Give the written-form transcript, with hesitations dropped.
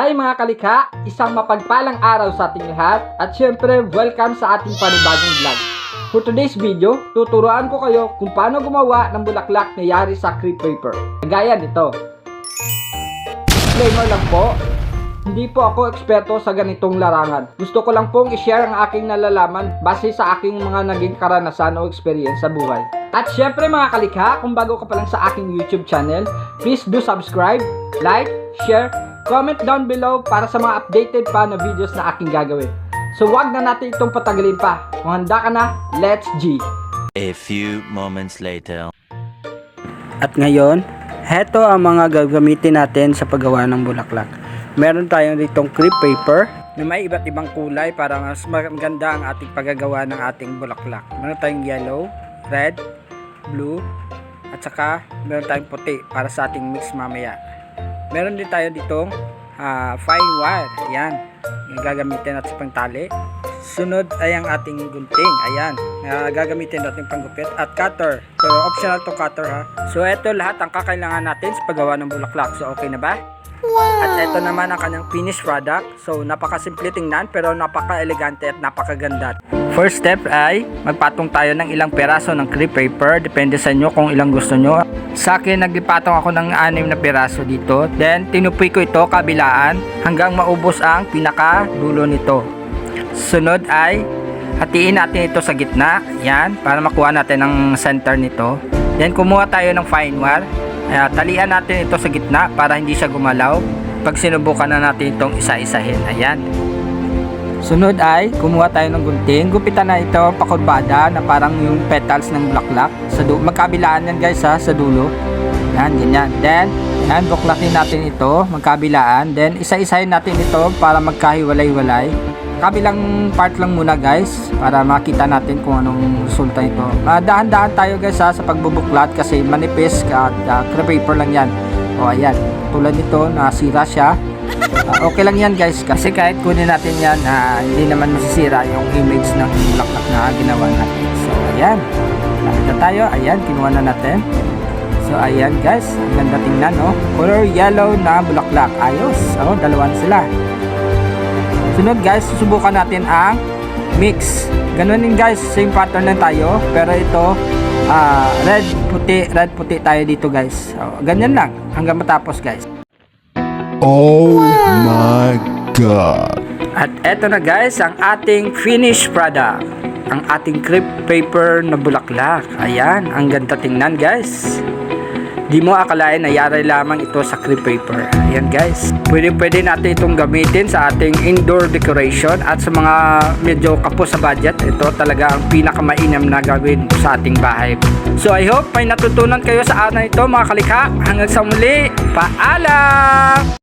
Hi mga kalikha! Isang mapagpalang araw sa ating lahat at syempre welcome sa ating panibagong vlog. For today's video, tuturuan ko kayo kung paano gumawa ng bulaklak na yari sa crepe paper. Gaya nito. Disclaimer lang po, hindi po ako eksperto sa ganitong larangan. Gusto ko lang pong i-share ang aking nalalaman base sa aking mga naging karanasan o experience sa buhay. At syempre mga kalikha, kung bago ka pa lang sa aking YouTube channel, please do subscribe, like, share, comment down below para sa mga updated pa na videos na aking gagawin. So wag na natin itong patagalin pa. Kung handa ka na, let's G! A few moments later. At ngayon, heto ang mga gagamitin natin sa paggawa ng bulaklak. Meron tayong ditong crepe paper na may iba't ibang kulay para mas maganda ang ating paggagawa ng ating bulaklak. Meron tayong yellow, red, blue, at saka meron tayong puti para sa ating mix mamaya. Meron din tayo ditong fine wire. Ayan, yung gagamitin natin pang tali. Sunod ay ang ating gunting. Ayan, gagamitin natin panggupit. At cutter. So optional to cutter ha. So ito lahat ang kakailangan natin sa paggawa ng bulaklak. So okay na ba? Wow. At ito naman ang kanyang finished product. So napakasimple tingnan pero napaka-elegante at napakaganda. First step ay magpatong tayo ng ilang peraso ng crepe paper. Depende sa inyo kung ilang gusto nyo. Sa akin nagpatong ako ng 6 na peraso dito. Then tinupoy ko ito kabilaan hanggang maubos ang pinaka dulo nito. Sunod ay hatiin natin ito sa gitna. Yan, para makuha natin ang center nito. Then kumuha tayo ng fine wire. Talian natin ito sa gitna para hindi siya gumalaw. Pag sinubukan na natin itong isa-isahin. Ayan. Sunod ay kumuha tayo ng gunting. Gupitan na ito pakurbada na parang yung petals ng bulaklak. Magkabilaan yan guys ha, sa dulo. Yan, ganyan. Then, yan, buklatin natin ito magkabilaan. Then, isa-isahin natin ito para magkahiwalay-walay. Kabilang part lang muna guys para makita natin kung anong resulta nito. Dahan-dahan tayo guys ha, sa pagbubuklat kasi manipis at crepe paper lang yan. O ayan, tulad nito nasira siya. Okay lang yan guys kasi kahit kunin natin yan hindi naman masisira yung image ng bulaklak na ginawa natin. So ayan, nakita tayo, ayan, kinuha na natin. So ayan guys, ang ganda tingnan no, color yellow na bulaklak, ayos. O, dalawa na sila. Sunod guys, susubukan natin ang mix. Ganun din guys, same pattern lang tayo. Pero ito, red puti tayo dito guys. So, ganyan lang, hanggang matapos guys. Oh my God! At eto na guys, ang ating finished product. Ang ating crepe paper na bulaklak. Ayan, ang ganda tingnan guys. Di mo akalain na yari lamang ito sa crepe paper. Ayan guys. Pwede natin itong gamitin sa ating indoor decoration at sa mga medyo kapos sa budget. Ito talaga ang pinakamainam na gawin sa ating bahay. So I hope may natutunan kayo sa araw na ito mga kalikha. Hanggang sa muli, paalam!